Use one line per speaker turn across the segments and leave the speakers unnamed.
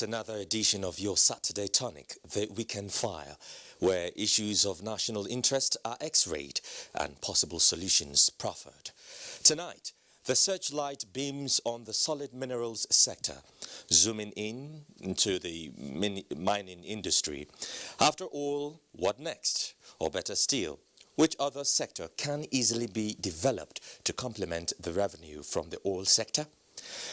It's another edition of your Saturday Tonic, the Weekend Fire, where issues of national interest are x-rayed and possible solutions proffered. Tonight, the searchlight beams on the solid minerals sector, zooming in into the mining industry. After all, what next? Or better still, which other sector can easily be developed to complement the revenue from the oil sector?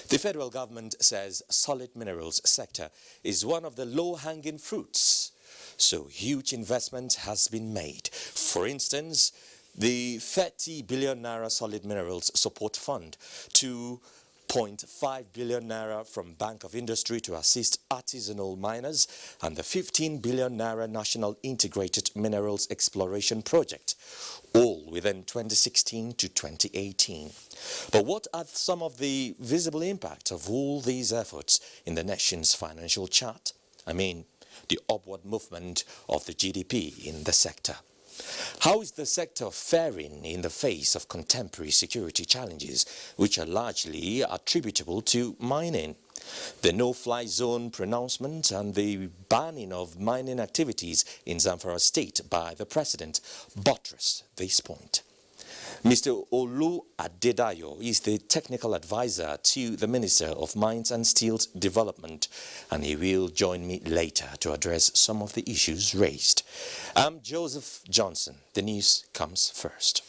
The federal government says solid minerals sector is one of the low-hanging fruits, so huge investment has been made. For instance, the 30 billion naira solid minerals support fund, 2.5 billion naira from Bank of Industry to assist artisanal miners, and the 15 billion naira National Integrated Minerals Exploration Project, all within 2016 to 2018. But what are some of the visible impacts of all these efforts in the nation's financial chart? I mean, the upward movement of the GDP in the sector. How is the sector faring in the face of contemporary security challenges, which are largely attributable to mining? The no-fly zone pronouncement and the banning of mining activities in Zamfara State by the President buttress this point. Mr. Olu Adedayo is the technical advisor to the Minister of Mines and Steel Development, and he will join me later to address some of the issues raised. I'm Joseph Johnson. The news comes first.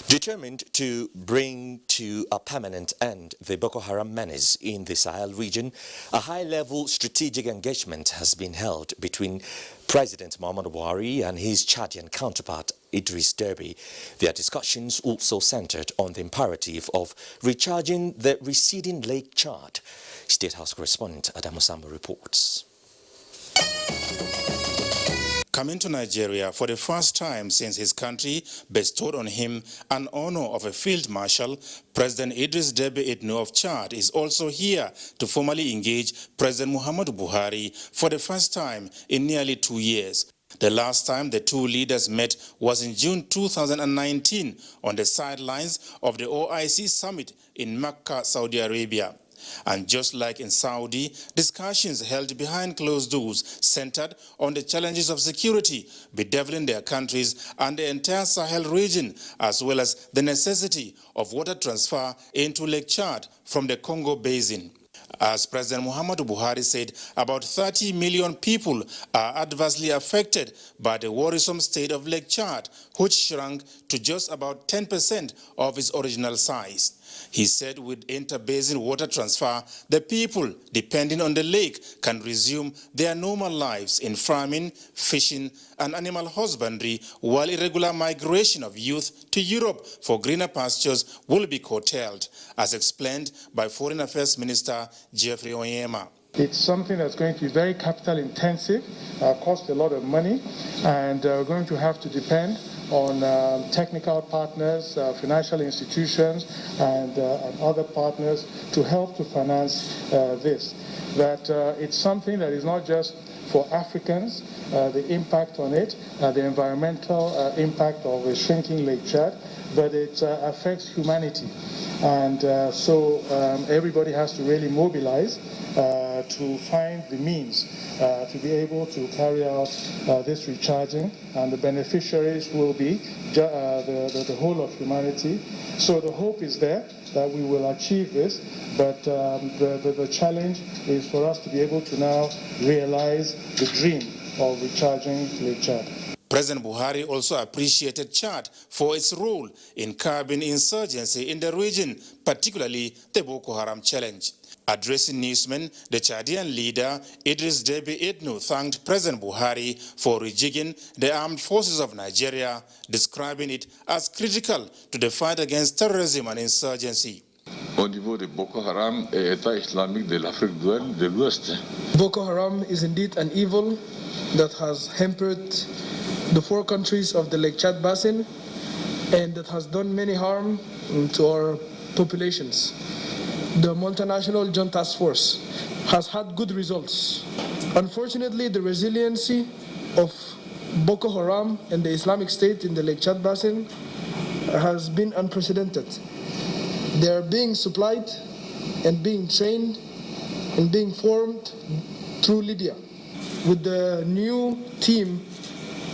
Determined to bring to a permanent end the Boko Haram menace in the Sahel region, a high-level strategic engagement has been held between President Muhammadu Buhari and his Chadian counterpart Idris Deby. Their discussions also centered on the imperative of recharging the receding Lake Chad. State House correspondent Adamu Sambo reports.
Coming to Nigeria for the first time since his country bestowed on him an honor of a field marshal, President Idris Deby Itno of Chad is also here to formally engage President Muhammadu Buhari for the first time in nearly 2 years. The last time the two leaders met was in June 2019 on the sidelines of the OIC summit in Mecca, Saudi Arabia. And just like in Saudi, discussions held behind closed doors centered on the challenges of security bedeviling their countries and the entire Sahel region, as well as the necessity of water transfer into Lake Chad from the Congo Basin. As President Muhammadu Buhari said, about 30 million people are adversely affected by the worrisome state of Lake Chad, which shrunk to just about 10% of its original size. He said with inter-basin water transfer, the people depending on the lake can resume their normal lives in farming, fishing, and animal husbandry, while irregular migration of youth to Europe for greener pastures will be curtailed, as explained by Foreign Affairs Minister Jeffrey Onyema.
It's something that's going to be very capital intensive, cost a lot of money, and we're going to have to depend on technical partners, financial institutions, and other partners to help to finance this. That it's something that is not just for Africans, the impact on it, the environmental impact of a shrinking Lake Chad, but it affects humanity. And so everybody has to really mobilize to find the means to be able to carry out this recharging, and the beneficiaries will be the whole of humanity. So the hope is there that we will achieve this, but the challenge is for us to be able to now realize the dream of recharging Lake Chad.
President Buhari also appreciated Chad for its role in curbing insurgency in the region, particularly the Boko Haram challenge. Addressing newsmen, the Chadian leader Idris Deby Itno thanked President Buhari for rejigging the armed forces of Nigeria, describing it as critical to the fight against terrorism and insurgency.
Au niveau de Boko Haram et État islamique de l'Afrique de l'Ouest.
Boko Haram is indeed an evil that has hampered the 4 countries of the Lake Chad Basin and that has done many harm to our populations. The multinational joint task force has had good results. Unfortunately, the resiliency of Boko Haram and the Islamic State in the Lake Chad Basin has been unprecedented. They are being supplied and being trained and being formed through Libya. With the new team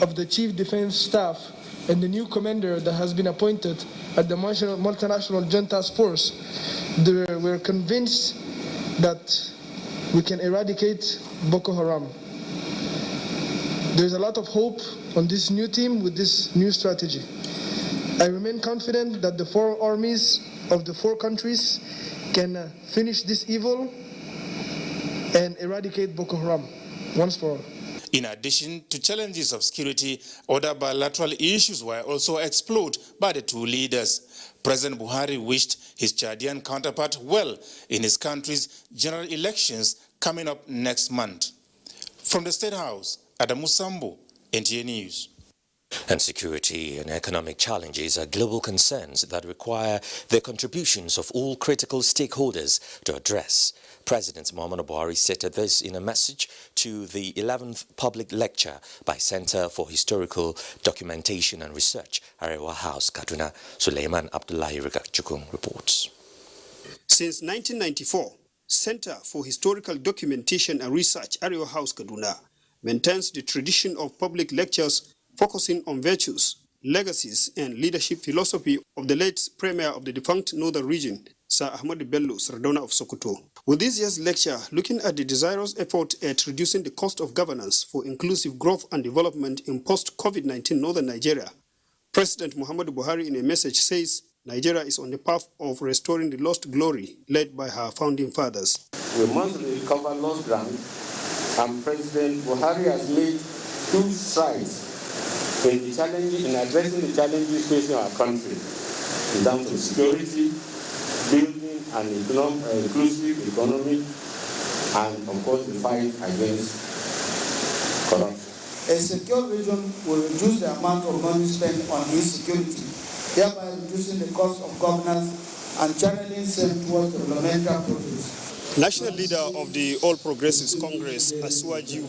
of the Chief Defense Staff and the new commander that has been appointed at the Multinational Joint Task Force, we're convinced that we can eradicate Boko Haram. There's a lot of hope on this new team with this new strategy. I remain confident that the four armies of the four countries can finish this evil and eradicate Boko Haram once for all.
In addition to challenges of security, other bilateral issues were also explored by the two leaders. President Buhari wished his Chadian counterpart well in his country's general elections coming up next month. From the State House, Adamu Sambo, NTA News.
And security and economic challenges are global concerns that require the contributions of all critical stakeholders to address. President Muhammadu Buhari stated this in a message to the 11th public lecture by Center for Historical Documentation and Research, Arewa House, Kaduna. Suleiman Abdullahi Rigachukun reports.
Since 1994, Center for Historical Documentation and Research, Arewa House, Kaduna, maintains the tradition of public lectures focusing on virtues, legacies, and leadership philosophy of the late Premier of the defunct Northern Region, Sir Ahmadu Bello Sardauna of Sokoto. With this year's lecture, looking at the desirous effort at reducing the cost of governance for inclusive growth and development in post-COVID-19 Northern Nigeria, President Muhammadu Buhari in a message says Nigeria is on the path of restoring the lost glory led by her founding fathers.
We must recover lost ground, and President Buhari has made huge strides in addressing the challenges facing our country in terms of security, building an inclusive economy, and of course the fight against corruption.
A secure region will reduce the amount of money spent on insecurity, thereby reducing the cost of governance and channeling same towards developmental projects.
National leader of the All Progressives Congress, Asuwaju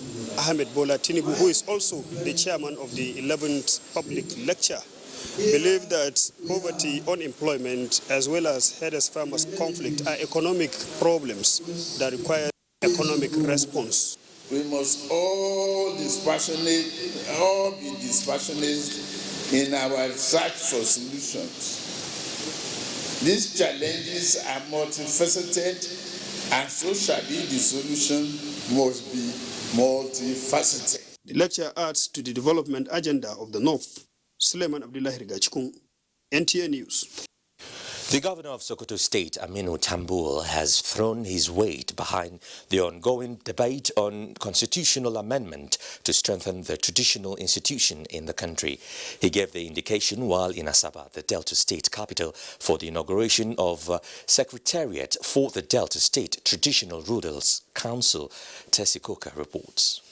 Ahmed Bola Tinubu, who is also the chairman of the 11th public lecture, believed that poverty, unemployment, as well as herders-farmers conflict are economic problems that require economic response.
We must all be dispassionate in our search for solutions. These challenges are multifaceted, and so shall be the solution must be multifaceted.
The lecture adds to the development agenda of the North. Suleiman Abdullahi Rigachukun, NTA News.
The governor of Sokoto State, Aminu Tambul, has thrown his weight behind the ongoing debate on constitutional amendment to strengthen the traditional institution in the country. He gave the indication while in Asaba, the Delta State capital, for the inauguration of Secretariat for the Delta State Traditional Rulers Council. Tessie Coker reports.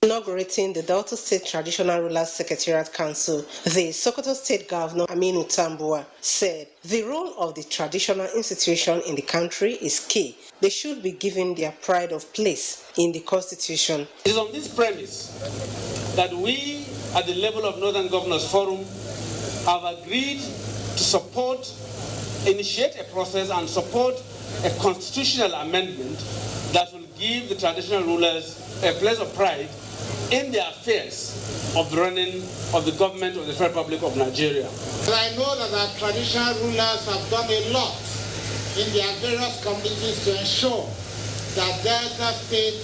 Inaugurating the Delta State Traditional Rulers Secretariat Council, the Sokoto State Governor Aminu Tambua said the role of the traditional institution in the country is key. They should be given their pride of place in the Constitution.
It is on this premise that we, at the level of Northern Governors Forum, have agreed to support, initiate a process and support a constitutional amendment that will give the traditional rulers a place of pride in the affairs of the running of the government of the Federal Republic of Nigeria.
I know that our traditional rulers have done a lot in their various communities to ensure that Delta State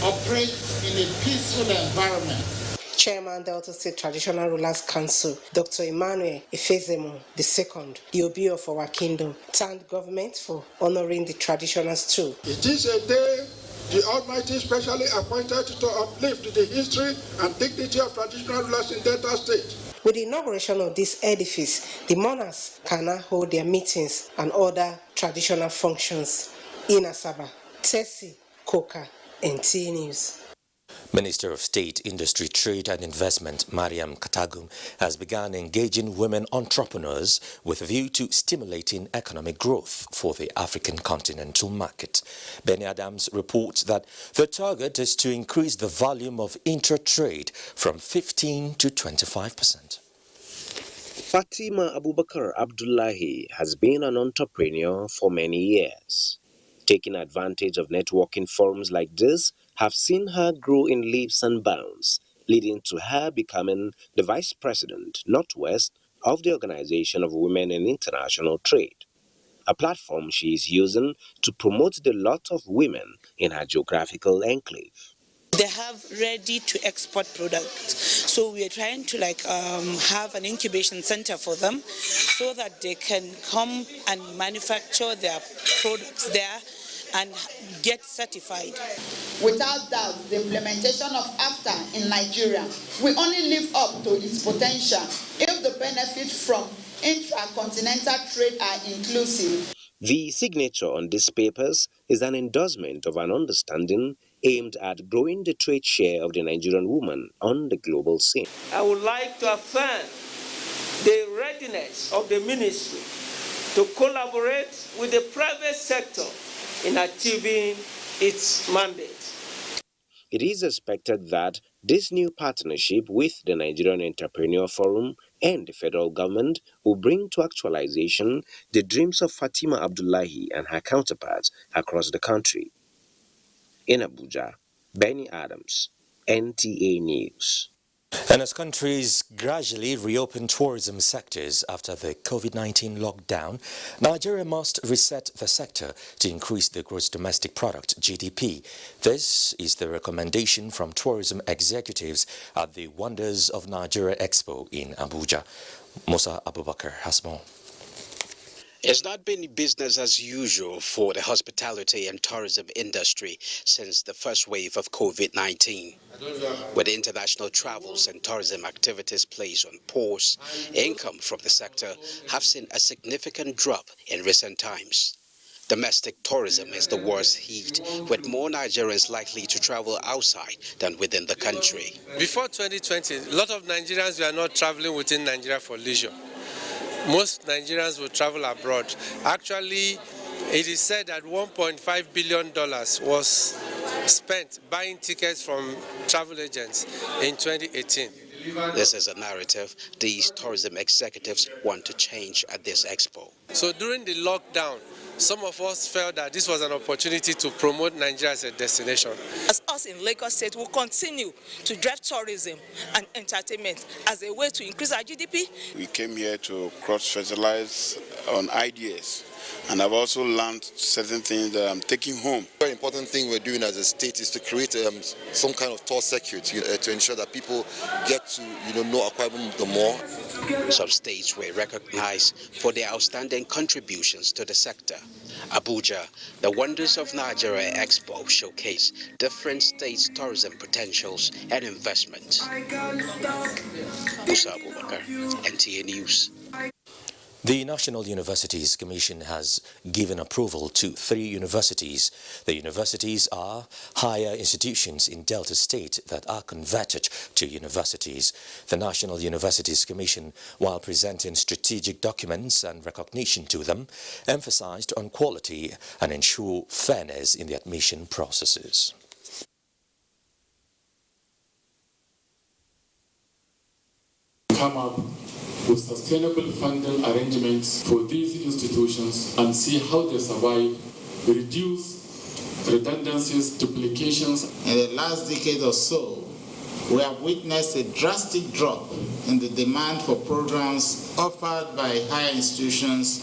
operates in a peaceful environment.
Chairman Delta State Traditional Rulers Council, Dr. Emmanuel Efezemo II, the Obi of our kingdom, thanked government for honoring the traditionals too.
It is a day the Almighty specially appointed to uplift the history and dignity of traditional rulers in Delta State.
With the inauguration of this edifice, the monarchs can now hold their meetings and other traditional functions in Asaba. Tessie Coker, NTA News.
Minister of State, Industry, Trade and Investment, Mariam Katagum, has begun engaging women entrepreneurs with a view to stimulating economic growth for the African continental market. Benny Adams reports that the target is to increase the volume of intra-trade from 15 to 25%.
Fatima Abubakar Abdullahi has been an entrepreneur for many years. Taking advantage of networking forums like this have seen her grow in leaps and bounds, leading to her becoming the Vice President, Northwest, of the Organization of Women in International Trade, a platform she is using to promote the lot of women in her geographical enclave.
They have ready to export products. So we are trying to have an incubation center for them so that they can come and manufacture their products there and get certified.
Without doubt, the implementation of AFTA in Nigeria will only live up to its potential if the benefits from intra-continental trade are inclusive.
The signature on these papers is an endorsement of an understanding aimed at growing the trade share of the Nigerian woman on the global scene.
I would like to affirm the readiness of the ministry to collaborate with the private sector in achieving its mandate.
It is expected that this new partnership with the Nigerian Entrepreneur Forum and the federal government will bring to actualization the dreams of Fatima Abdullahi and her counterparts across the country. In Abuja, Benny Adams, NTA News.
And as countries gradually reopen tourism sectors after the COVID-19 lockdown, Nigeria must reset the sector to increase the gross domestic product, GDP. This is the recommendation from tourism executives at the Wonders of Nigeria Expo in Abuja. Musa Abubakar has more.
It's not been business as usual for the hospitality and tourism industry since the first wave of COVID-19. With international travels and tourism activities placed on pause, income from the sector have seen a significant drop in recent times. Domestic tourism is the worst hit, with more Nigerians likely to travel outside than within the country.
Before 2020, a lot of Nigerians were not traveling within Nigeria for leisure. Most Nigerians will travel abroad. Actually, it is said that $1.5 billion was spent buying tickets from travel agents in 2018.
This is a narrative these tourism executives want to change at this expo.
So during the lockdown, some of us felt that this was an opportunity to promote Nigeria as a destination.
As us in Lagos State will continue to drive tourism and entertainment as a way to increase our GDP.
We came here to cross-fertilize on ideas, and I've also learned certain things that I'm taking home.
The very important thing we're doing as a state is to create some kind of tour circuit to ensure that people get to know Akwa Ibom the more.
Some states were recognized for their outstanding contributions to the sector. Abuja, the Wonders of Nigeria Expo showcase different states' tourism potentials and investments. Musa Abubakar, NTA News.
The National Universities Commission has given approval to 3 universities. The universities are higher institutions in Delta State that are converted to universities. The National Universities Commission, while presenting strategic documents and recognition to them, emphasized on quality and ensure fairness in the admission processes.
Come up with sustainable funding arrangements for these institutions and see how they survive, reduce redundancies, duplications.
In the last decade or so, we have witnessed a drastic drop in the demand for programs offered by higher institutions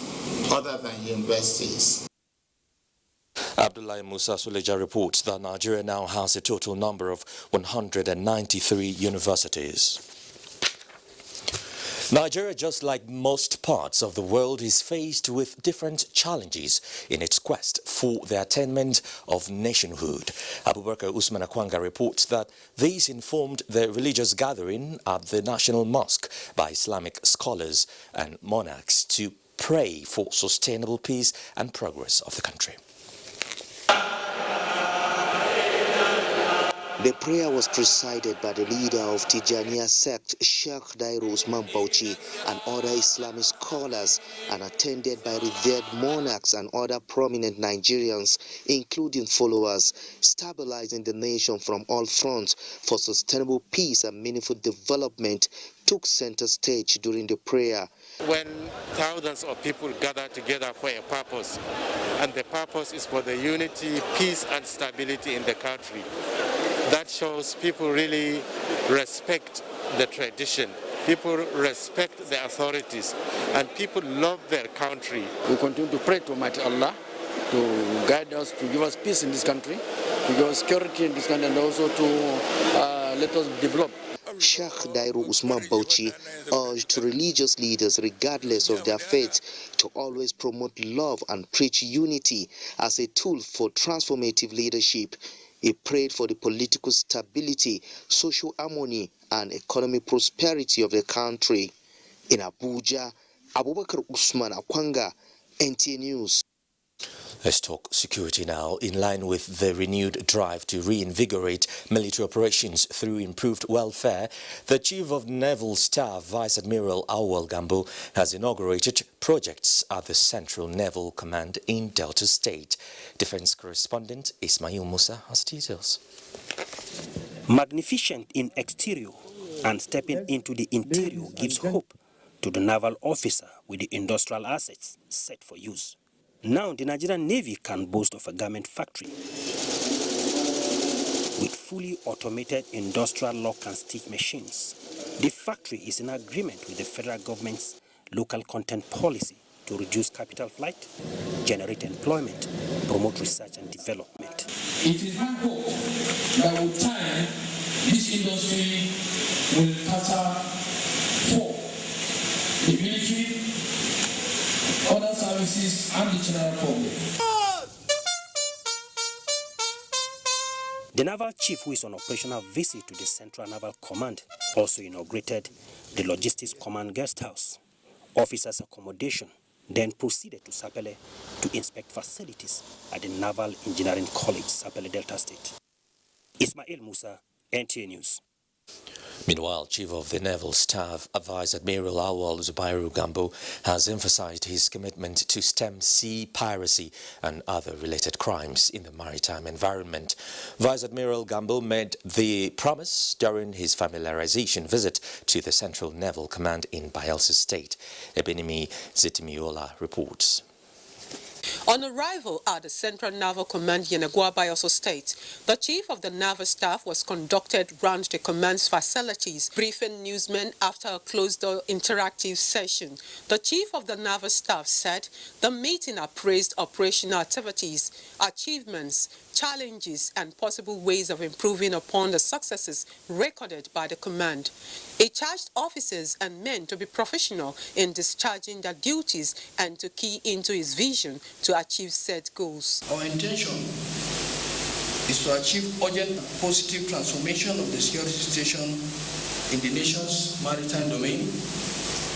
other than universities.
Abdullahi Musa Suleja reports that Nigeria now has a total number of 193 universities. Nigeria, just like most parts of the world, is faced with different challenges in its quest for the attainment of nationhood. Abubakar Usman Akwanga reports that these informed the religious gathering at the National Mosque by Islamic scholars and monarchs to pray for sustainable peace and progress of the country.
The prayer was presided by the leader of Tijaniya sect, Sheikh Dairo Usman Bauchi, and other Islamic scholars, and attended by revered monarchs and other prominent Nigerians, including followers, stabilizing the nation from all fronts for sustainable peace and meaningful development took center stage during the prayer.
When thousands of people gather together for a purpose, and the purpose is for the unity, peace and stability in the country, that shows people really respect the tradition, people respect the authorities, and people love their country.
We continue to pray to Almighty Allah to guide us, to give us peace in this country, to give us security in this country, and also to let us develop.
Sheikh Dairo Usman Bauchi urged religious leaders, regardless of their faith, to always promote love and preach unity as a tool for transformative leadership. He prayed for the political stability, social harmony, and economic prosperity of the country. In Abuja, Abubakar Usman Akwanga, NTA News.
Let's talk security now. In line with the renewed drive to reinvigorate military operations through improved welfare, the Chief of Naval Staff, Vice Admiral Awal Gambo, has inaugurated projects at the Central Naval Command in Delta State. Defense correspondent Ismail Musa has details.
Magnificent in exterior and stepping into the interior gives hope to the naval officer with the industrial assets set for use. Now the Nigerian Navy can boast of a garment factory with fully automated industrial lock and stitch machines. The factory is in agreement with the federal government's local content policy to reduce capital flight, generate employment, promote research and development.
It is my hope that with time, this industry will cater for the military, other services, and the general public.
The naval chief, who is on operational visit to the Central Naval Command, also inaugurated the Logistics Command Guest House, officers' accommodation, then proceeded to Sapele to inspect facilities at the Naval Engineering College, Sapele, Delta State. Ismail Musa, NTA News.
Meanwhile, Chief of the Naval Staff, Vice Admiral Awal Zubairu Gambo, has emphasized his commitment to stem sea piracy and other related crimes in the maritime environment. Vice Admiral Gambo made the promise during his familiarization visit to the Central Naval Command in Bayelsa State. Ebenimi Zetimiola reports.
On arrival at the Central Naval Command Yenagoa, Bayelsa State, the Chief of the Naval Staff was conducted round the command's facilities, briefing newsmen after a closed-door interactive session. The Chief of the Naval Staff said the meeting appraised operational activities, achievements, challenges, and possible ways of improving upon the successes recorded by the command. He charged officers and men to be professional in discharging their duties and to key into his vision to achieve set goals.
Our intention is to achieve urgent and positive transformation of the security situation in the nation's maritime domain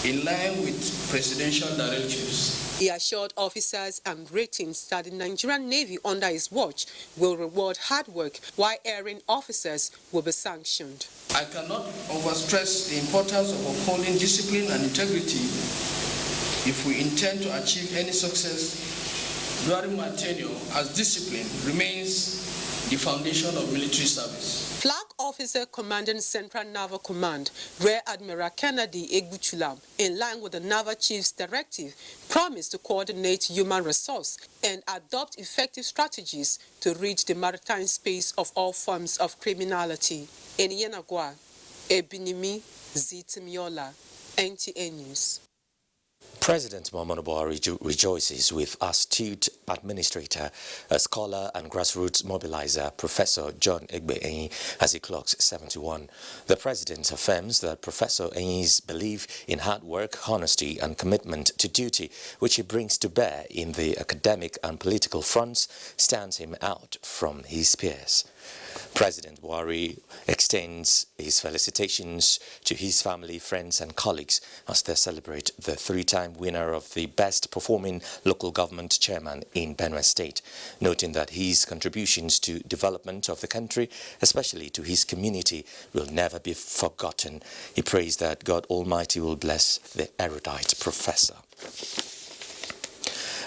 in line with presidential directives.
He assured officers and ratings that the Nigerian Navy under his watch will reward hard work, while erring officers will be sanctioned.
I cannot overstress the importance of upholding discipline and integrity if we intend to achieve any success during my tenure, as discipline remains the foundation of military service.
Flag Officer Commanding Central Naval Command, Rear Admiral Kennedy Egbuchulam, in line with the Naval Chief's directive, promised to coordinate human resource and adopt effective strategies to rid the maritime space of all forms of criminality. In Yenagoa, Ebinimi Zitimiola, NTA News.
President Muhammadu Buhari rejoices with astute administrator, a scholar and grassroots mobilizer, Professor John Egbe-Enyi, as he clocks 71. The president affirms that Professor Enyi's belief in hard work, honesty and commitment to duty, which he brings to bear in the academic and political fronts, stands him out from his peers. President Buhari extends his felicitations to his family, friends and colleagues as they celebrate the 3-time winner of the best performing local government chairman in Benue State, noting that his contributions to development of the country, especially to his community, will never be forgotten. He prays that God Almighty will bless the erudite professor.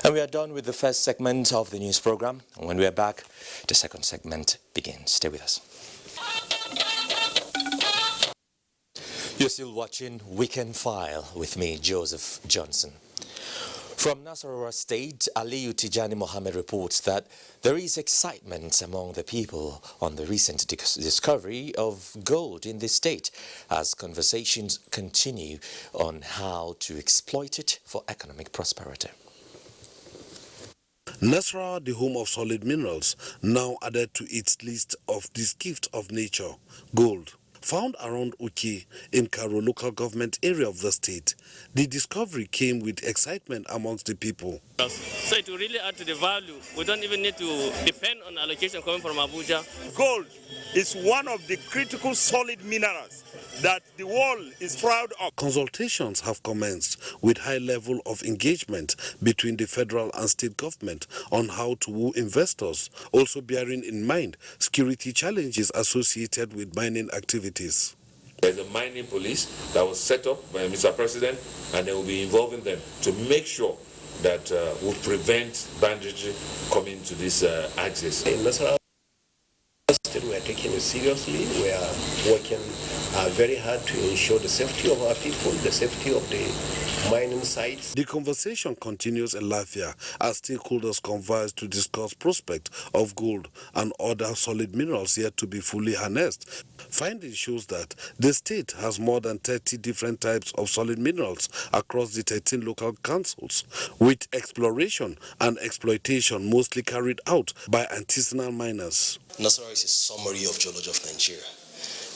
And we are done with the first segment of the news program. And when we are back, the second segment begins. Stay with us. You're still watching Weekend File with me, Joseph Johnson. From Nasarawa State, Aliyu Tijani Mohammed reports that there is excitement among the people on the recent discovery of gold in the state as conversations continue on how to exploit it for economic prosperity.
Nasarawa, the home of solid minerals, now added to its list of this gift of nature, gold. Found around Uki in Karo local government area of the state, the discovery came with excitement amongst the people.
So it will really add to the value. We don't even need to depend on allocation coming from Abuja.
Gold is one of the critical solid minerals that the world is proud of.
Consultations have commenced with high level of engagement between the federal and state government on how to woo investors, also bearing in mind security challenges associated with mining activities.
There's a mining police that was set up by Mr. President, and they will be involving them to make sure that we'll prevent banditry coming to this axis.
In Nasarawa State, we are taking it seriously. We are working very hard to ensure the safety of our people, the safety of the mining sites.
The conversation continues in Lafia as stakeholders converse to discuss prospect of gold and other solid minerals yet to be fully harnessed. Finding shows that the state has more than 30 different types of solid minerals across the 13 local councils, with exploration and exploitation mostly carried out by artisanal miners.
Nasarawa is a summary of geology of Nigeria,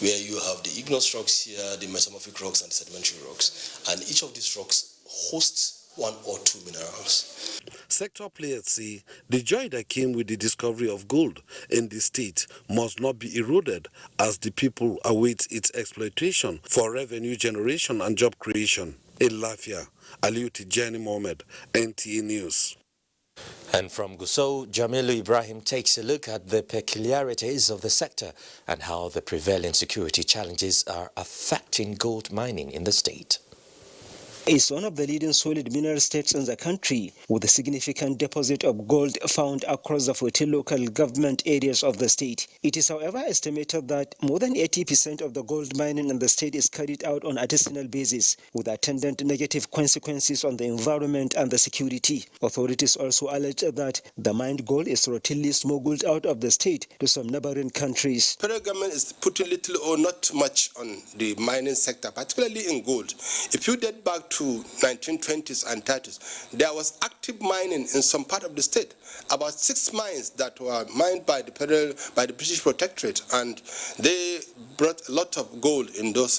where you have the igneous rocks here, the metamorphic rocks and the sedimentary rocks, and each of these rocks hosts 1 or 2 minerals.
Sector players say the joy that came with the discovery of gold in the state must not be eroded as the people await its exploitation for revenue generation and job creation. In Lafia, Aliyu Tijani Mohammed, NTA News.
And from Gusau, Jamilu Ibrahim takes a look at the peculiarities of the sector and how the prevailing security challenges are affecting gold mining in the state.
It's one of the leading solid mineral states in the country, with a significant deposit of gold found across the 14 local government areas of the state. It is, however, estimated that more than 80% of the gold mining in the state is carried out on artisanal basis, with attendant negative consequences on the environment and the security. Authorities also allege that the mined gold is routinely smuggled out of the state to some neighboring countries.
The federal government is putting little or not much on the mining sector, particularly in gold. If you date back to 1920s and 30s, there was active mining in some part of the state. About 6 mines that were mined by the British Protectorate, and they brought a lot of gold in those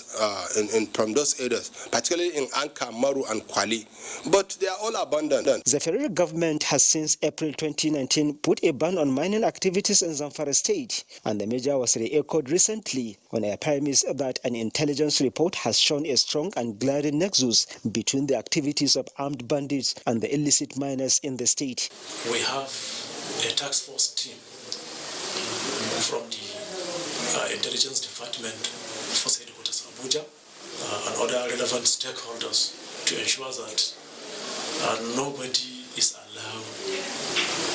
from those areas, particularly in Anka, Maru, and Kwali. But they are all abandoned.
The federal government has since April 2019 put a ban on mining activities in Zamfara state, and the measure was re-echoed recently on a premise that an intelligence report has shown a strong and glaring nexus between the activities of armed bandits and the illicit miners in the state.
We have a task force team from the intelligence department, force headquarters Abuja, and other relevant stakeholders to ensure that nobody is allowed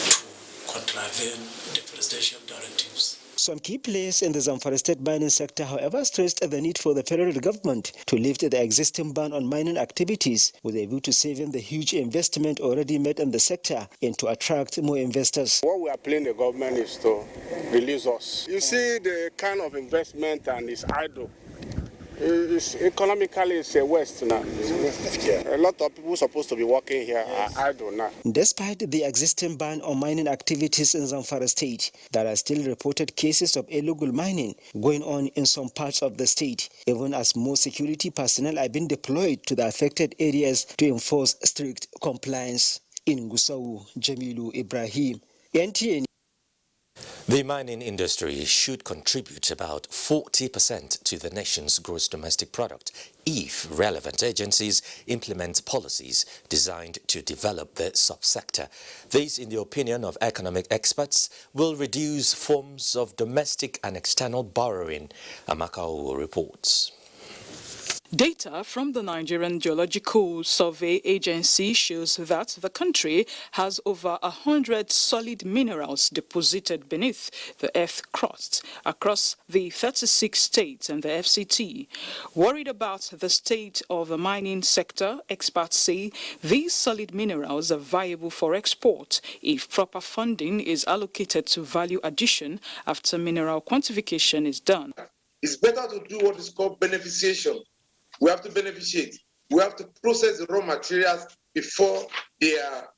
to contravene the presidential directives.
Some key players in the Zamfara state mining sector, however, stressed the need for the federal government to lift the existing ban on mining activities with a view to saving the huge investment already made in the sector and to attract more investors.
What we are playing the government is to release us. You see the kind of investment and it's idle. It's economically, it's a waste now. A lot of people supposed to be working here are idle now.
Despite the existing ban on mining activities in Zamfara state, there are still reported cases of illegal mining going on in some parts of the state, even as more security personnel are being deployed to the affected areas to enforce strict compliance. In Gusau, Jamilu Ibrahim, NTA.
The mining industry should contribute about 40% to the nation's gross domestic product if relevant agencies implement policies designed to develop the subsector. This, in the opinion of economic experts, will reduce forms of domestic and external borrowing, Amakao reports.
Data from the Nigerian Geological Survey Agency shows that the country has over 100 solid minerals deposited beneath the earth crust across the 36 states and the FCT. Worried about the state of the mining sector, experts say these solid minerals are viable for export if proper funding is allocated to value addition after mineral quantification is done.
It's better to do what is called beneficiation. We have to beneficiate. We have to process the raw materials before they are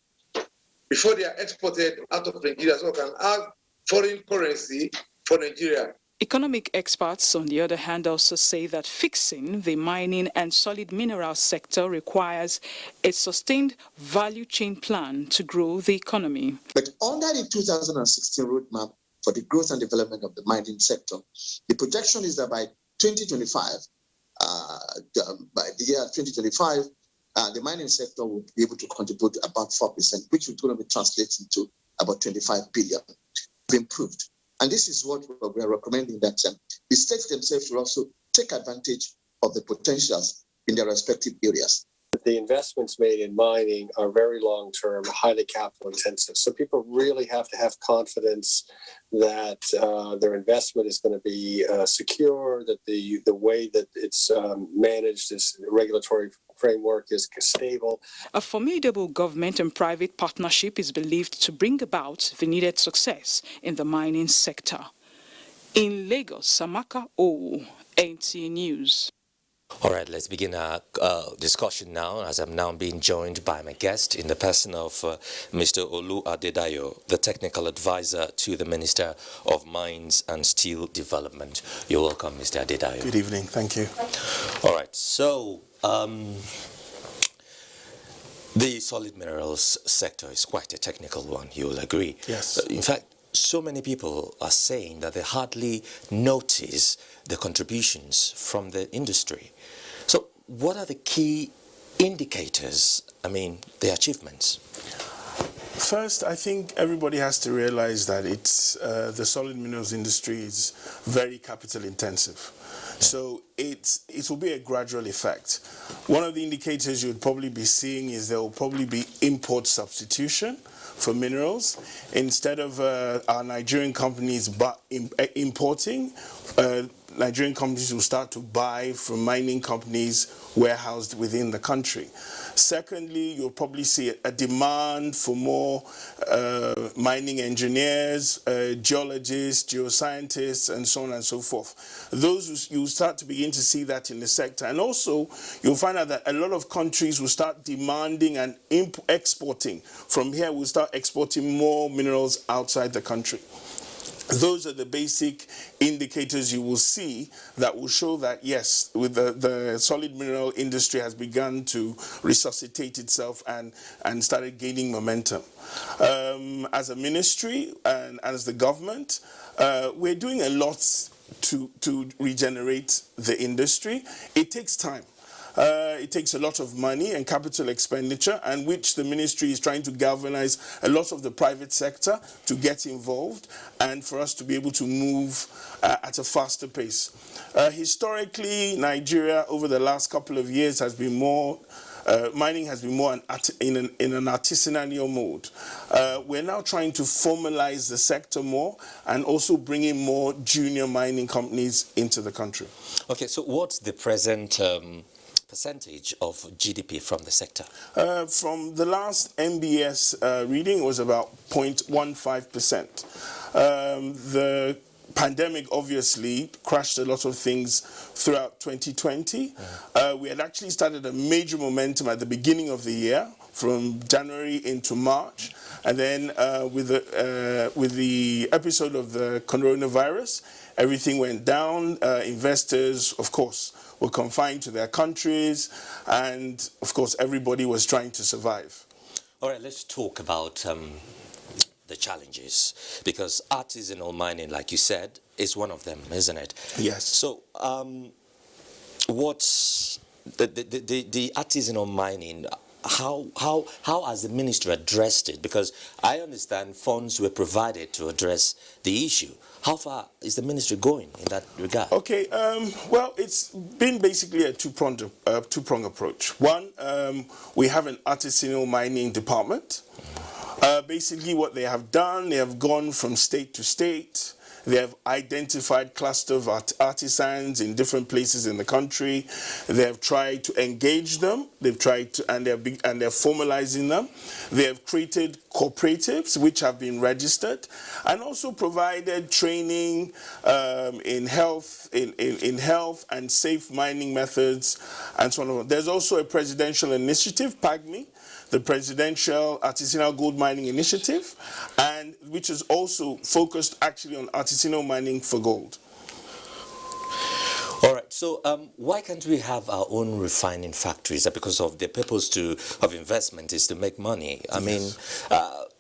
exported out of Nigeria, so we can have foreign currency for Nigeria.
Economic experts, on the other hand, also say that fixing the mining and solid mineral sector requires a sustained value chain plan to grow the economy.
But under the 2016 roadmap for the growth and development of the mining sector, the projection is that by 2025, by the year 2025, the mining sector will be able to contribute about 4%, which is going to be translated into about 25 billion. Improved. And this is what we are recommending, that the states themselves should also take advantage of the potentials in their respective areas.
The investments made in mining are very long-term, highly capital-intensive. So people really have to have confidence that their investment is going to be secure, that the way that it's managed, this regulatory framework is stable.
A formidable government and private partnership is believed to bring about the needed success in the mining sector. In Lagos, Samaka O, NTA News.
All right, let's begin our discussion now, as I'm now being joined by my guest in the person of Mr. Olu Adedayo, the technical advisor to the Minister of Mines and Steel Development. You're welcome, Mr. Adedayo.
Good evening, thank you.
All right, so the solid minerals sector is quite a technical one, you'll agree.
Yes.
In fact, so many people are saying that they hardly notice the contributions from the industry. So what are the key indicators, the achievements?
First, I think everybody has to realize that it's the solid minerals industry is very capital intensive. So it will be a gradual effect. One of the indicators you'd probably be seeing is there will probably be import substitution for minerals. Instead of our Nigerian companies importing, Nigerian companies will start to buy from mining companies warehoused within the country. Secondly, you'll probably see a demand for more mining engineers, geologists, geoscientists, and so on and so forth. You'll start to begin to see that in the sector. And also, you'll find out that a lot of countries will start demanding and exporting. From here, we'll start exporting more minerals outside the country. Those are the basic indicators you will see that will show that, yes, with the solid mineral industry has begun to resuscitate itself and started gaining momentum. As a ministry and as the government, we're doing a lot to regenerate the industry. It takes time. It takes a lot of money and capital expenditure, and which the ministry is trying to galvanize a lot of the private sector to get involved and for us to be able to move at a faster pace. Historically, Nigeria over the last couple of years has been more mining has been more in an artisanal mode. We're now trying to formalize the sector more and also bring in more junior mining companies into the country.
Okay, so what's the present percentage of GDP from the sector?
From the last MBS reading, it was about 0.15%. The pandemic obviously crashed a lot of things throughout 2020. We had actually started a major momentum at the beginning of the year, from January into March, and then with the episode of the coronavirus, everything went down. Investors, of course, were confined to their countries, and of course everybody was trying to survive.
All right, let's talk about the challenges? Because artisanal mining, like you said, is one of them, isn't it?
Yes.
So, what's the artisanal mining? How has the ministry addressed it? Because I understand funds were provided to address the issue. How far is the ministry going in that regard?
Okay, well, it's been basically a two-pronged approach. One, we have an artisanal mining department. Basically what they have done, they have gone from state to state. They have identified clusters of artisans in different places in the country. They have tried to engage them. They've tried to, and they're formalizing them. They have created cooperatives which have been registered, and also provided training in health and safe mining methods, and so on. There's also a presidential initiative, PAGMI, the Presidential Artisanal Gold Mining Initiative, and which is also focused actually on artisanal mining for gold.
All right, so why can't we have our own refining factories? Because of the purpose of investment is to make money. I mean,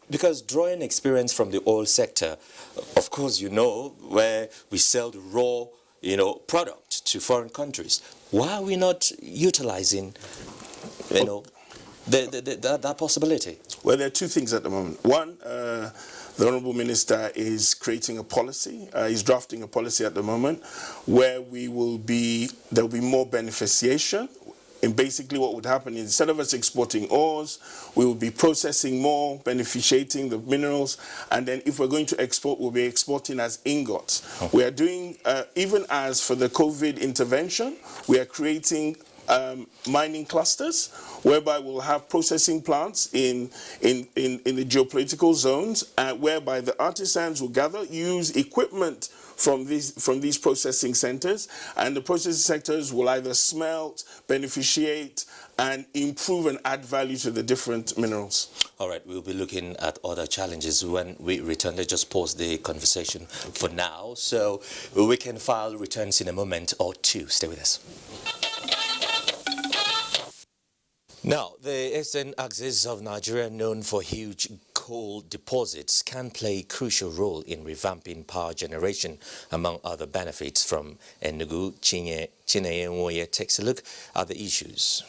because drawing experience from the oil sector, of course, where we sell the raw, product to foreign countries. Why are we not utilizing, that possibility?
Well, there are two things at the moment. One, the Honourable Minister is creating a policy. He's drafting a policy at the moment where there will be more beneficiation. And basically what would happen is, instead of us exporting ores, we will be processing more, beneficiating the minerals, and then if we're going to export, we'll be exporting as ingots. Okay. We are doing, even as for the COVID intervention, we are creating mining clusters whereby we'll have processing plants in the geopolitical zones, whereby the artisans will use equipment from these processing centers, and the processing sectors will either smelt, beneficiate, and improve and add value to the different minerals.
All right, we'll be looking at other challenges when we return. Let's just pause the conversation for now, so we can file returns in a moment or two. Stay with us. Now, the eastern axis of Nigeria, known for huge coal deposits, can play a crucial role in revamping power generation, among other benefits. From Enugu, Chineye takes a look at the issues.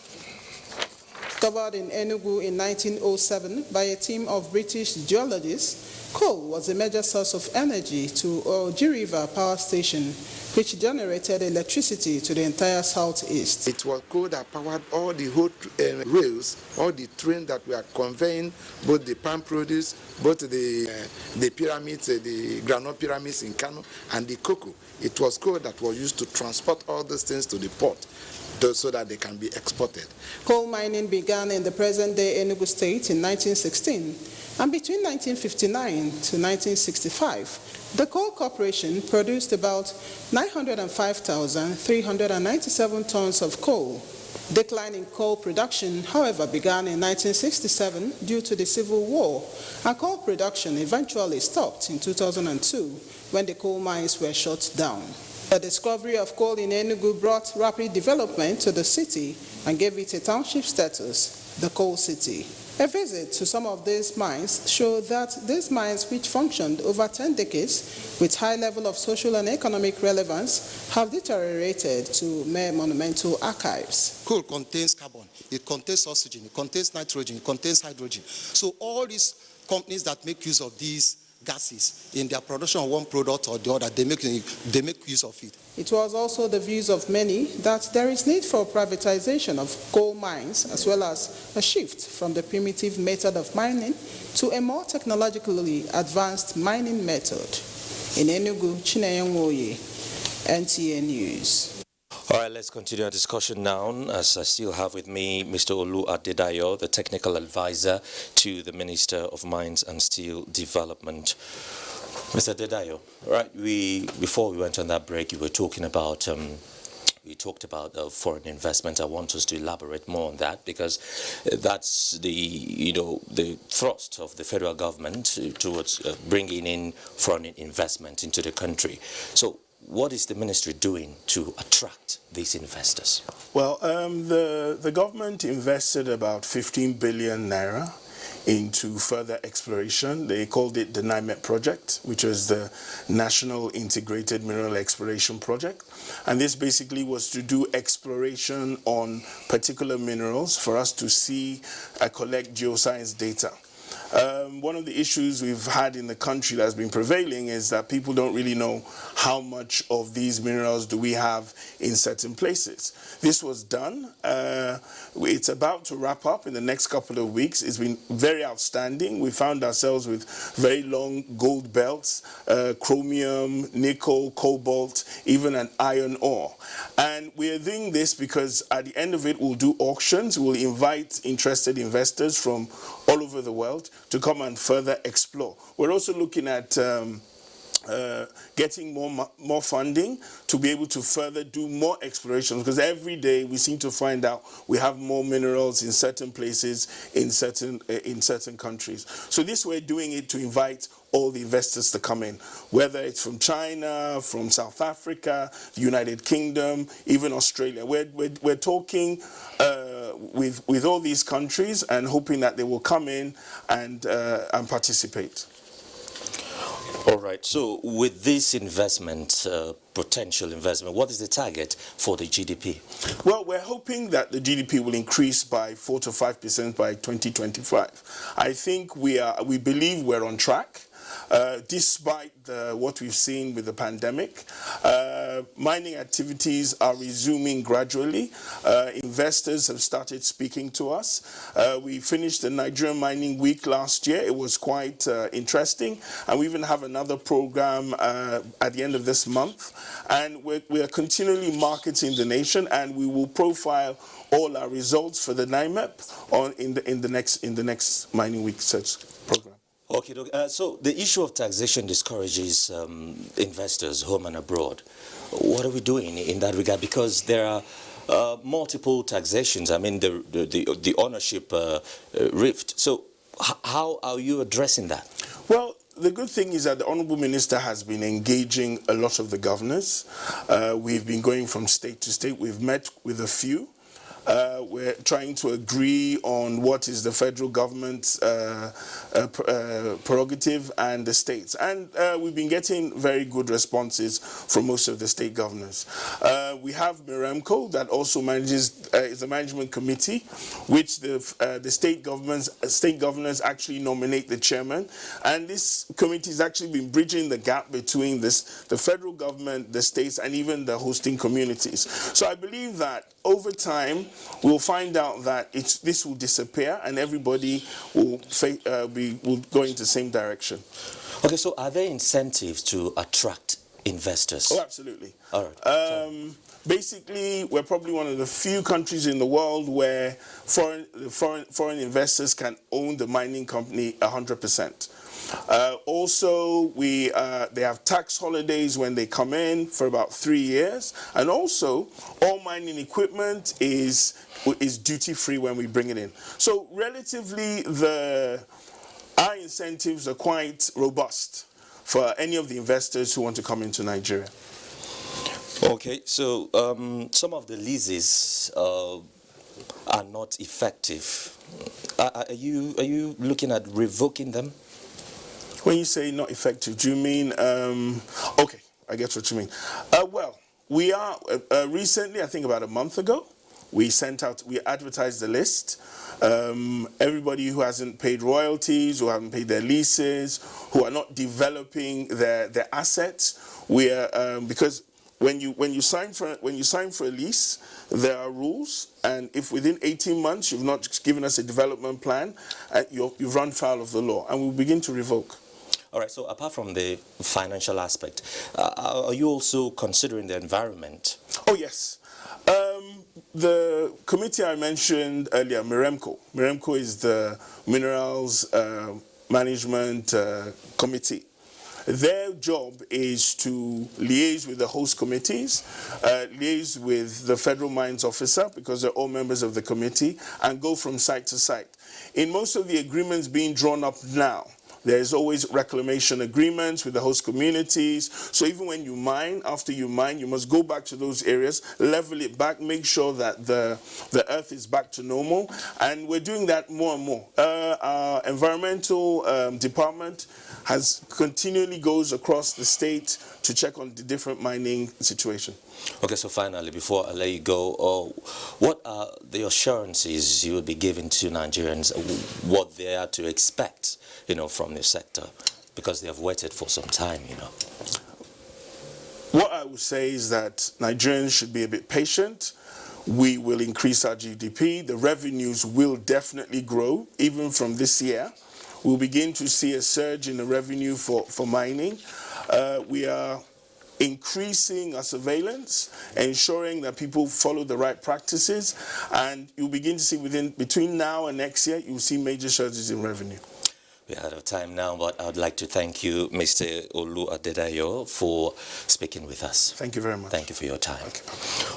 Discovered in Enugu in 1907 by a team of British geologists, coal was a major source of energy to Oji River Power Station, which generated electricity to the entire southeast.
It was coal that powered all the whole rails, all the trains that were conveying both the palm produce, both the pyramids, the granite pyramids in Kano, and the cocoa. It was coal that was used to transport all those things to the port, so that they can be exported.
Coal mining began in the present-day Enugu state in 1916, and between 1959 to 1965, the Coal Corporation produced about 905,397 tons of coal. Decline in coal production, however, began in 1967 due to the Civil War, and coal production eventually stopped in 2002 when the coal mines were shut down. The discovery of coal in Enugu brought rapid development to the city and gave it a township status, the Coal City. A visit to some of these mines showed that these mines, which functioned over 10 decades with high level of social and economic relevance, have deteriorated to mere monumental archives.
Coal contains carbon, it contains oxygen, it contains nitrogen, it contains hydrogen. So all these companies that make use of these gases in their production of one product or the other, they make use of it.
It was also the views of many that there is need for privatization of coal mines, as well as a shift from the primitive method of mining to a more technologically advanced mining method. In Enugu, Chineye, NTA News.
All right, let's continue our discussion now, as I still have with me Mr. Olu Adedayo, the technical advisor to the Minister of Mines and Steel Development. Mr. Adedayo, right, before we went on that break, you were talking about foreign investment. I want us to elaborate more on that, because that's the thrust of the federal government towards bringing in foreign investment into the country. So, what is the ministry doing to attract these investors?
Well, the government invested about 15 billion naira into further exploration. They called it the NIMEP project, which was the National Integrated Mineral Exploration Project. And this basically was to do exploration on particular minerals for us to see, collect geoscience data. One of the issues we've had in the country that's been prevailing is that people don't really know how much of these minerals do we have in certain places. This was done. It's about to wrap up in the next couple of weeks. It's been very outstanding. We found ourselves with very long gold belts, chromium, nickel, cobalt, even an iron ore. And we are doing this because at the end of it, we'll do auctions. We'll invite interested investors from all over the world to come and further explore. We're also looking at getting more funding to be able to further do more exploration, because every day we seem to find out we have more minerals in certain places, in certain countries. So this we're doing it to invite all the investors to come in, whether it's from China, from South Africa, the United Kingdom, even Australia. We're talking with all these countries and hoping that they will come in and participate.
All right. So with this investment, potential investment, what is the target for the GDP?
Well, we're hoping that the GDP will increase by 4 to 5% by 2025. I think we believe we're on track. Despite what we've seen with the pandemic, mining activities are resuming gradually. Investors have started speaking to us. We finished the Nigerian Mining Week last year. It was quite interesting. And we even have another program at the end of this month. And we are continually marketing the nation, and we will profile all our results for the NIMEP in the next Mining Week search program.
Okay, so the issue of taxation discourages investors home and abroad. What are we doing in that regard? Because there are multiple taxations. I mean, the ownership rift. So how are you addressing that?
Well, the good thing is that the Honourable Minister has been engaging a lot of the governors. We've been going from state to state. We've met with a few. We're trying to agree on what is the federal government's prerogative and the states. And we've been getting very good responses from most of the state governors. We have Miremco that also manages, is a management committee, which the state governors actually nominate the chairman. And this committee has actually been bridging the gap between the federal government, the states, and even the hosting communities. So I believe that over time, we'll find out that this will disappear and everybody will go into the same direction.
Okay, so are there incentives to attract investors?
Oh, absolutely.
All right.
Basically, we're probably one of the few countries in the world where foreign investors can own the mining company 100%. Also, they have tax holidays when they come in for about 3 years, and also all mining equipment is duty-free when we bring it in. So relatively, our incentives are quite robust for any of the investors who want to come into Nigeria.
Okay, so some of the leases are not effective. Are you looking at revoking them?
When you say not effective, do you mean, okay, I get what you mean. Well, we are, recently, I think about a month ago, we advertised the list. Everybody who hasn't paid royalties, who haven't paid their leases, who are not developing their assets, because when you sign for a lease, there are rules, and if within 18 months you've not given us a development plan, you've run foul of the law, and we'll begin to revoke.
All right, so apart from the financial aspect, are you also considering the environment?
Oh, yes. The committee I mentioned earlier, Miremco. Miremco is the Minerals Management Committee. Their job is to liaise with the host committees, liaise with the federal mines officer, because they're all members of the committee, and go from site to site. In most of the agreements being drawn up now, There's always reclamation agreements with the host communities. So even when you mine, after you mine, you must go back to those areas, level it back, make sure that the earth is back to normal. And we're doing that more and more. Our environmental department continually goes across the state to check on the different mining situation.
Okay, so finally, before I let you go, what are the assurances you will be giving to Nigerians what they are to expect, from the sector, because they have waited for some time,
What I would say is that Nigerians should be a bit patient. We will increase our GDP. The revenues will definitely grow, even from this year. We'll begin to see a surge in the revenue for mining. We are increasing our surveillance, ensuring that people follow the right practices, and you'll begin to see between now and next year, you'll see major surges in revenue.
We're out of time now, but I would like to thank you, Mr. Olu Adedayo, for speaking with us.
Thank you very much.
Thank you for your time. Okay.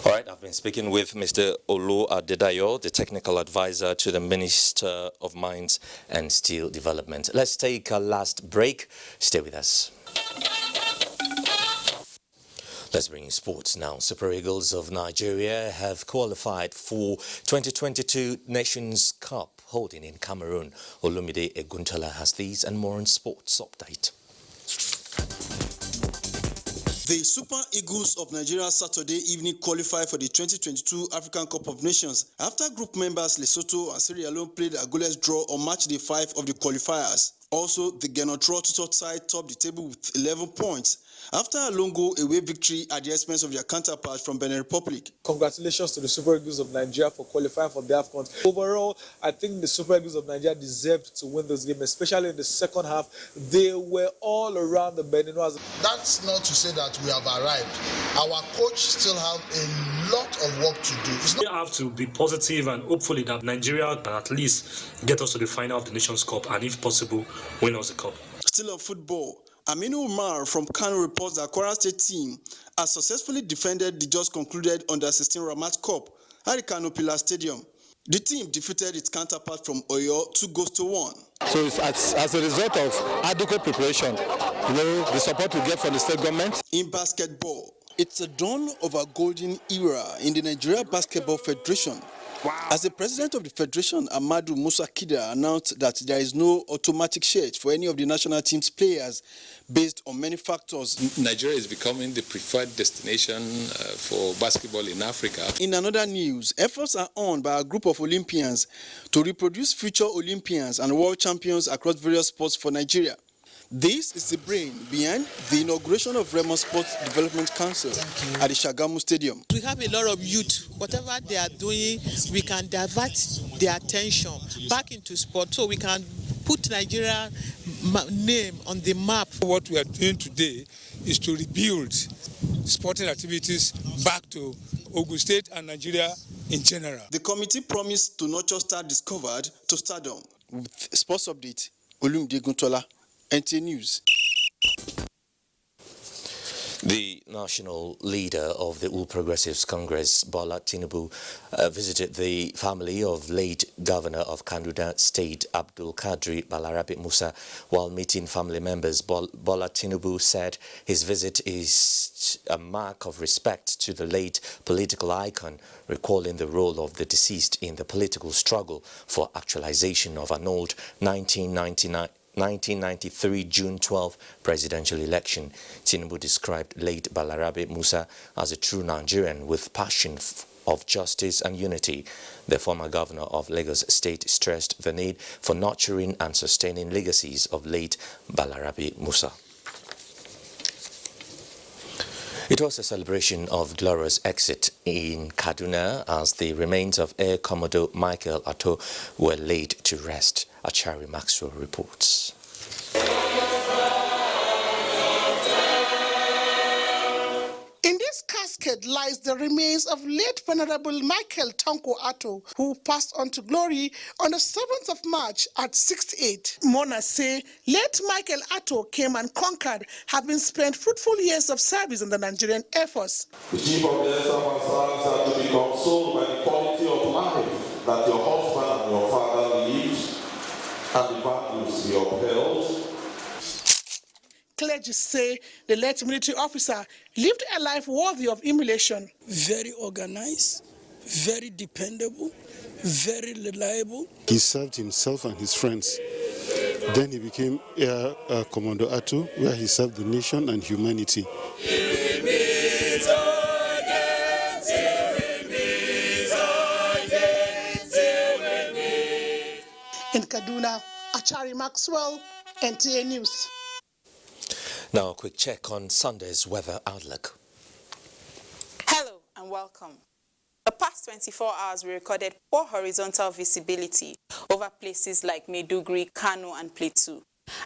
All right, I've been speaking with Mr. Olu Adedayo, the technical advisor to the Minister of Mines and Steel Development. Let's take a last break. Stay with us. Let's bring in sports now. Super Eagles of Nigeria have qualified for 2022 Nations Cup holding in Cameroon. Olumide Eguntola has these and more on sports update.
The Super Eagles of Nigeria Saturday evening qualified for the 2022 African Cup of Nations after group members Lesotho and Sierra Leone played a goalless draw on match day 5 of the qualifiers. Also, the Genotro Tutor side topped the table with 11 points after a long away victory at the expense of their counterparts from Benin Republic.
Congratulations to the Super Eagles of Nigeria for qualifying for the AFCON. Overall, I think the Super Eagles of Nigeria deserved to win this game, especially in the second half. They were all around the Beninois.
That's not to say that we have arrived. Our coach still have a lot of work to do.
We have to be positive and hopefully that Nigeria can at least get us to the final of the Nations Cup and, if possible, win us the cup.
Still on football, Aminu Umar from Kano reports that Kwara State team has successfully defended the just concluded Under-16 Ramat Cup at the Kano Pillar Stadium. The team defeated its counterpart from Oyo 2-1.
So it's as a result of adequate preparation, the support we get from the state government.
In basketball, it's the dawn of a golden era in the Nigeria Basketball Federation. Wow. As the president of the federation, Amadou Musa Kida, announced that there is no automatic shirt for any of the national team's players based on many factors.
Nigeria is becoming the preferred destination for basketball in Africa.
In another news, efforts are on by a group of Olympians to reproduce future Olympians and world champions across various sports for Nigeria. This is the brain behind the inauguration of Remo Sports Development Council at the Shagamu Stadium.
We have a lot of youth. Whatever they are doing, we can divert their attention back into sport so we can put Nigeria name on the map.
What we are doing today is to rebuild sporting activities back to Ogun State and Nigeria in general.
The committee promised to nurture Star Discovered to stardom. With Sports Update, Olumide Eguntola, NTA News.
The national leader of the All Progressives Congress, Bola Tinubu, visited the family of late Governor of Kaduna State, Abdul Kadri Balarabe Musa. While meeting family members, Bola Tinubu said his visit is a mark of respect to the late political icon, recalling the role of the deceased in the political struggle for actualization of an old 1993 June 12 presidential election. Tinubu described late Balarabe Musa as a true Nigerian with passion of justice and unity. The former governor of Lagos State stressed the need for nurturing and sustaining legacies of late Balarabe Musa. It was a celebration of glorious exit in Kaduna as the remains of Air Commodore Michael Atto were laid to rest. Achari Maxwell reports.
In this casket lies the remains of late Venerable Michael Tanko Atto, who passed on to glory on the 7th of March at 68. Mourners say late Michael Atto came and conquered, having spent fruitful years of service in the Nigerian Air Force.
The chief of the Air Force are to be consoled by the quality of life that your husband and your father lived, and the values he upheld,
Clergy say the late military officer lived a life worthy of emulation.
Very organized, very dependable, very reliable.
He served himself and his friends. Then he became Air Commando Atu, where he served the nation and humanity.
In Kaduna, Achari Maxwell, NTA News.
Now a quick check on Sunday's weather outlook.
Hello and welcome. The past 24 hours we recorded poor horizontal visibility over places like Maiduguri, Kano and Plateau.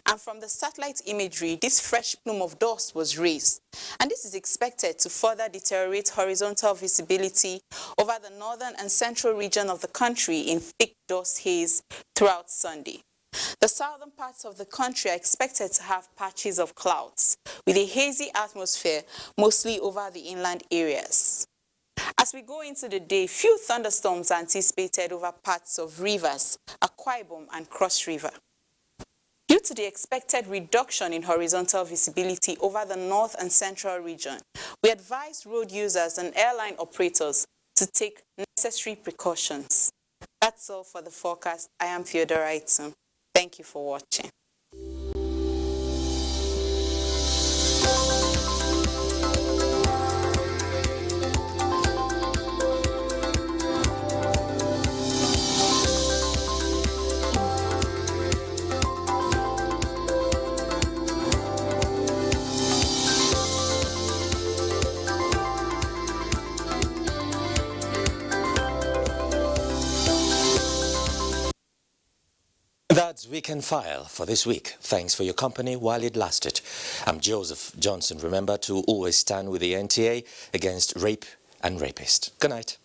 And from the satellite imagery, this fresh plume of dust was raised. And this is expected to further deteriorate horizontal visibility over the northern and central region of the country in thick dust haze throughout Sunday. The southern parts of the country are expected to have patches of clouds with a hazy atmosphere mostly over the inland areas. As we go into the day, few thunderstorms are anticipated over parts of Rivers, Akwa Ibom and Cross River. Due to the expected reduction in horizontal visibility over the north and central region, we advise road users and airline operators to take necessary precautions. That's all for the forecast. I am Theodora Item. Thank you for watching.
That's Weekend File for this week. Thanks for your company while it lasted. I'm Joseph Johnson. Remember to always stand with the NTA against rape and rapists. Good night.